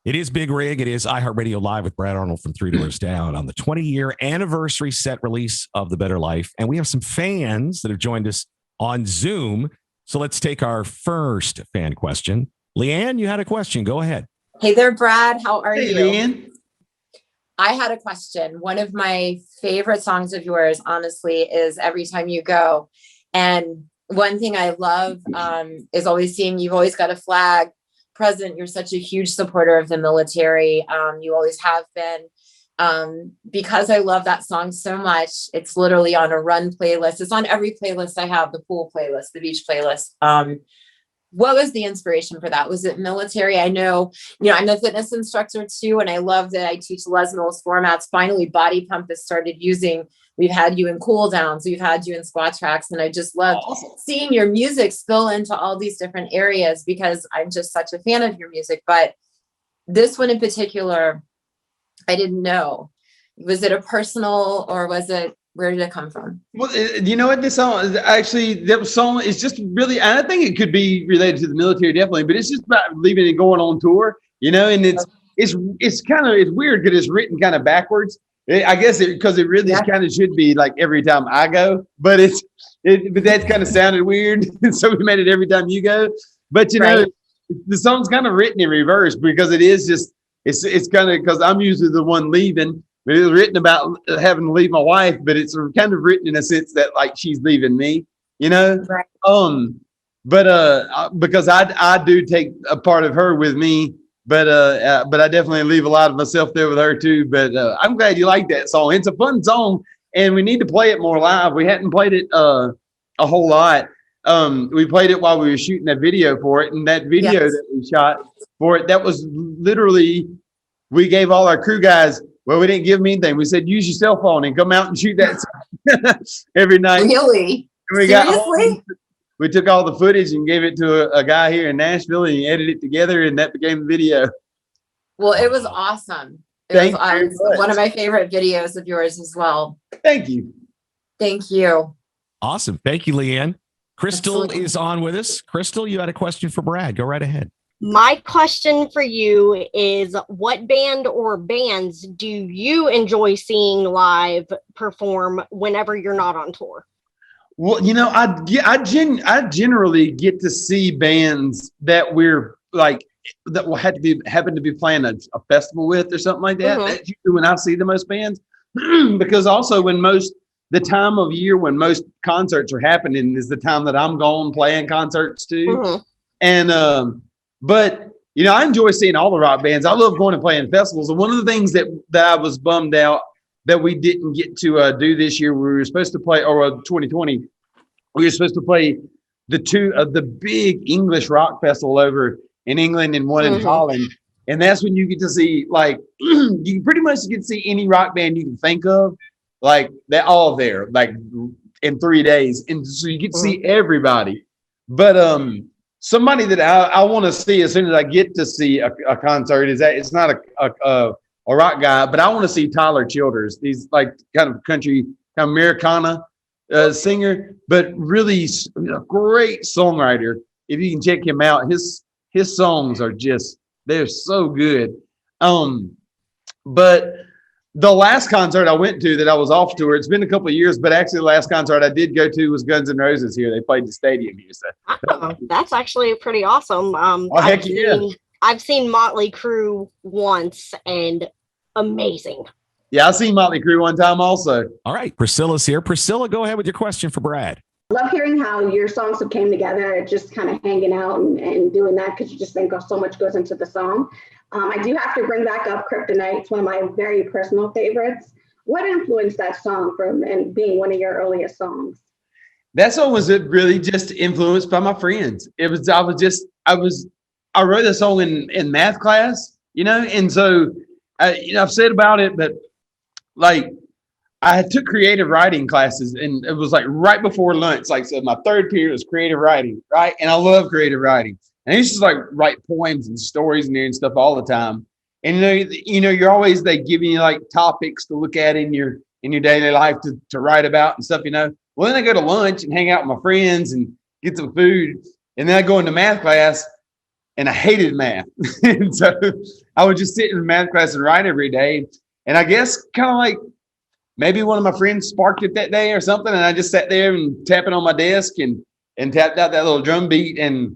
It is Big Rig. It is iHeartRadio Live with Brad Arnold from Three Doors Down on the 20-year anniversary set release of The Better Life. And we have some fans that have joined us on Zoom. So let's take our first fan question. Leanne, you had a question. Go ahead. Hey there, Brad. How are you? Leanne. I had a question. One of my favorite songs of yours, honestly, is Every Time You Go. And one thing I love is always seeing you've always got a flag present. You're such a huge supporter of the military. You always have been. Because I love that song so much, it's literally on a run playlist. It's on every playlist I have, the pool playlist, the beach playlist. What was the inspiration for that? Was it military? I know, I'm a fitness instructor too, and I love that I teach Les Mills formats. Finally, Body Pump has started using. We've had you in cool downs, we've had you in squat tracks, and I just love seeing your music spill into all these different areas because I'm just such a fan of your music. But this one in particular, I didn't know. Was it a personal or where did it come from? Well, you know what? This song is actually, that song is just really, I think it could be related to the military, definitely, but it's just about leaving and going on tour, and it's kind of, it's weird because it's written kind of backwards. I guess because it really kind of should be like Every Time I Go, but but that's kind of sounded weird. So we made it Every Time You Go. But the song's kind of written in reverse because it is just, it's kind of, because I'm usually the one leaving, but it was written about having to leave my wife, but it's kind of written in a sense that like she's leaving me, Right. But because I do take a part of her with me. But I definitely leave a lot of myself there with her too. But I'm glad you like that song. It's a fun song, and we need to play it more live. We hadn't played it a whole lot. We played it while we were shooting that video for it, and that video that we shot for it, that was literally, we gave all our crew guys. Well, we didn't give them anything. We said use your cell phone and come out and shoot that every night. Really? And Seriously? We took all the footage and gave it to a guy here in Nashville, and he edited it together, and that became the video. Well, it was awesome. It was one of my favorite videos of yours as well. Thank you. Thank you. Awesome. Thank you, Leanne. Crystal Absolutely. is on with us. Crystal, you had a question for Brad. Go right ahead. My question for you is, what band or bands do you enjoy seeing live perform whenever you're not on tour? Well, I generally get to see bands that we're like, that will happen to be playing a festival with or something like that. That's usually when I see the most bands, because also the time of year when most concerts are happening is the time that I'm going playing concerts too. And but I enjoy seeing all the rock bands. I love going and playing festivals. And one of the things that I was bummed out that we didn't get to do this year, we were supposed to play, or 2020, we were supposed to play the big English rock festival over in England and one in Holland. And that's when you get to see, like, you pretty much get to see any rock band you can think of, like, they're all there, like, in 3 days. And so you get to see everybody. But somebody that I want to see as soon as I get to see a concert is that it's not a rock guy, but I want to see Tyler Childers. He's like kind of country, kind of Americana singer, but really a great songwriter. If you can check him out, his songs are they're so good. But the last concert I went to that I was off tour, it's been a couple of years, but actually the last concert I did go to was Guns N' Roses here. They played the stadium here. So. That's actually pretty awesome. I've seen Motley Crue once, and amazing. Yeah, I've seen Motley Crue one time also. All right, Priscilla's here. Priscilla, go ahead with your question for Brad. Love hearing how your songs have came together, just kind of hanging out and doing that, because you just think so much goes into the song. I do have to bring back up Kryptonite. It's one of my very personal favorites. What influenced that song from and being one of your earliest songs? That song was really just influenced by my friends. I wrote that song in math class, and so I've said about it, but like I took creative writing classes, and it was like right before lunch. Like, so my third period was creative writing, right? And I love creative writing. And I used to like write poems and stories in there and stuff all the time. And you're always, they give you like topics to look at in your daily life to write about and stuff, Well, then I go to lunch and hang out with my friends and get some food. And then I go into math class, and I hated math. And so I would just sit in math class and write every day. And I guess kind of like maybe one of my friends sparked it that day or something. And I just sat there and tapping on my desk and tapped out that little drum beat and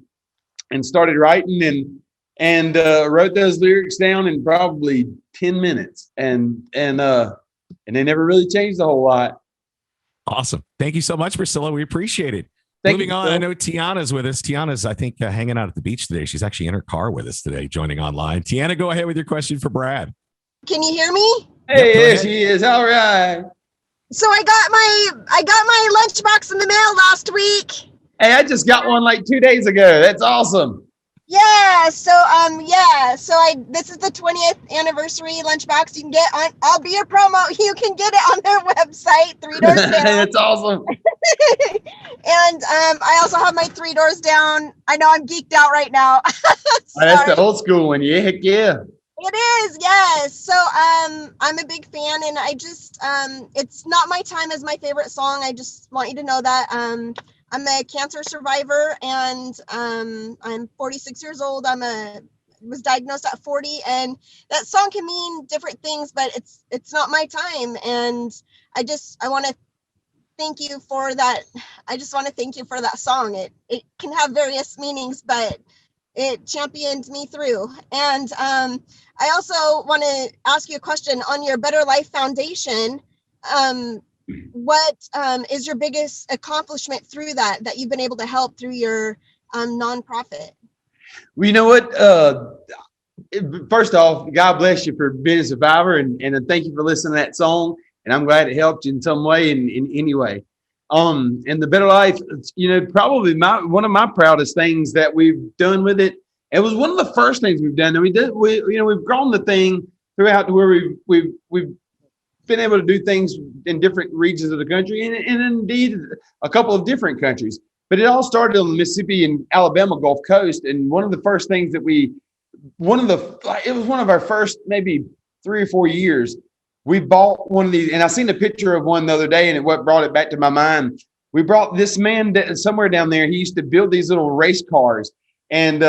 started writing and wrote those lyrics down in probably 10 minutes. And they never really changed a whole lot. Awesome. Thank you so much, Priscilla. We appreciate it. Moving on, I know Tiana's with us. Tiana's, I think, hanging out at the beach today. She's actually in her car with us today, joining online. Tiana, go ahead with your question for Brad. Can you hear me? Hey, there she is. All right. So I got my lunchbox in the mail last week. Hey, I just got one like 2 days ago. That's awesome. Yeah. So this is the 20th anniversary lunchbox. You can get on. I'll be a promo. You can get it on their website, 3 Doors Down. That's awesome. And I also have my 3 Doors Down. I know I'm geeked out right now. That's the old school one. Yeah, heck yeah. It is, yes. So I'm a big fan, and I just it's Not My Time is my favorite song. I just want you to know that. I'm a cancer survivor, and I'm 46 years old. Was diagnosed at 40, and that song can mean different things, but it's not my time. And I want to thank you for that. I just want to thank you for that song. It can have various meanings, but it championed me through. And I also want to ask you a question on your Better Life Foundation. What is your biggest accomplishment through that you've been able to help through your nonprofit? Well, you know what? First off, God bless you for being a survivor, and thank you for listening to that song. And I'm glad it helped you in some way, in any way. And the Better Life, probably one of my proudest things that we've done with it. It was one of the first things we've done. And we've grown the thing throughout to where we've been able to do things in different regions of the country, and indeed a couple of different countries. But it all started on the Mississippi and Alabama Gulf Coast. And one of the first things that it was one of our first maybe 3 or 4 years, we bought one of these. And I seen a picture of one the other day, and it brought it back to my mind. We brought this man somewhere down there. He used to build these little race cars, and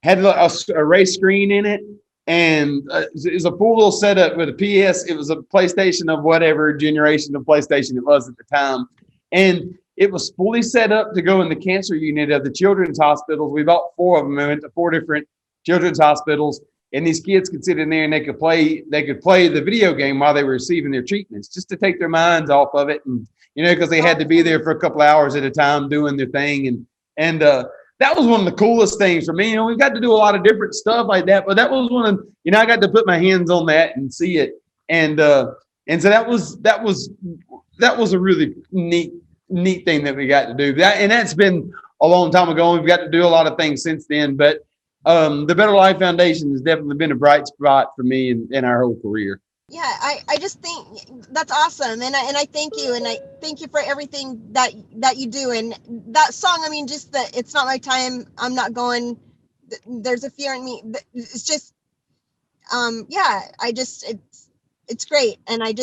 had a race screen in it. And it was a full little setup with a PS. It was a PlayStation of whatever generation of PlayStation it was at the time. And it was fully set up to go in the cancer unit of the children's hospitals. We bought 4 of them. We went to 4 different children's hospitals. And these kids could sit in there and they could play the video game while they were receiving their treatments, just to take their minds off of it. And, because they had to be there for a couple of hours at a time doing their thing. And that was one of the coolest things for me. We got to do a lot of different stuff like that, but that was one of, I got to put my hands on that and see it. And so that was a really neat thing that we got to do. And that's been a long time ago. We've got to do a lot of things since then, but the Better Life Foundation has definitely been a bright spot for me in our whole career. Yeah, I just think that's awesome. And I thank you. And I thank you for everything that you do. And that song, just that it's not my time. I'm not going, there's a fear in me. It's just, it's great. And I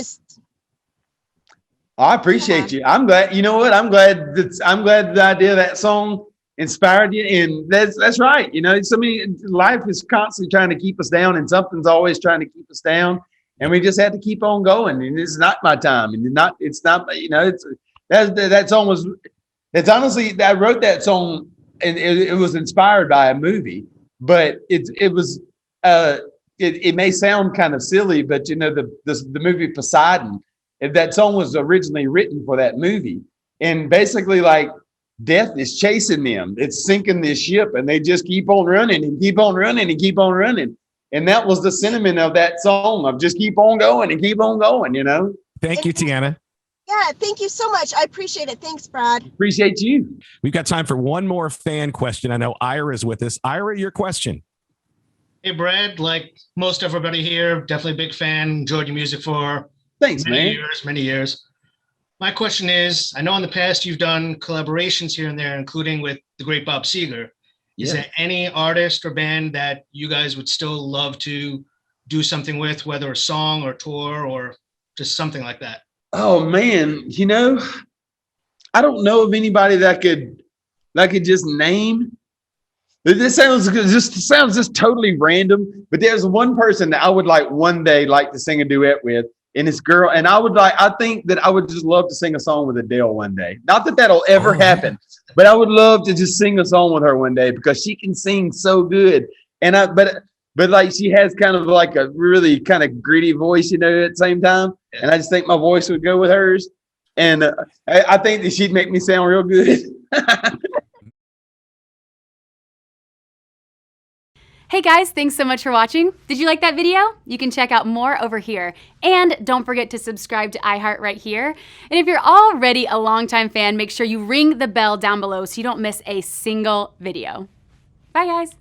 appreciate you. I'm glad, I'm glad the idea of that song inspired you. And that's right. Life is constantly trying to keep us down, and something's always trying to keep us down. And we just had to keep on going. And it's not my time. And that song was, it's honestly, I wrote that song, and it was inspired by a movie, but it may sound kind of silly, but the movie Poseidon, that song was originally written for that movie. And basically, like, death is chasing them. It's sinking this ship, and they just keep on running and keep on running and keep on running. And that was the sentiment of that song, of just keep on going and keep on going, Thank you, Tiana. Yeah, thank you so much. I appreciate it. Thanks, Brad. Appreciate you. We've got time for one more fan question. I know Ira is with us. Ira, your question. Hey, Brad, like most everybody here, definitely a big fan. Enjoyed your music for many years. My question is, I know in the past you've done collaborations here and there, including with the great Bob Seger. Is there any artist or band that you guys would still love to do something with, whether a song or tour or just something like that? Oh man, I don't know of anybody that I could just name, This sounds just totally random, but there's one person that I would like one day like to sing a duet with, and this girl. And I think that I would just love to sing a song with Adele one day. Not that that'll ever happen, but I would love to just sing a song with her one day because she can sing so good. But like she has kind of like a really kind of gritty voice, at the same time. And I just think my voice would go with hers. And I think that she'd make me sound real good. Hey guys, thanks so much for watching. Did you like that video? You can check out more over here. And don't forget to subscribe to iHeart right here. And if you're already a longtime fan, make sure you ring the bell down below so you don't miss a single video. Bye guys.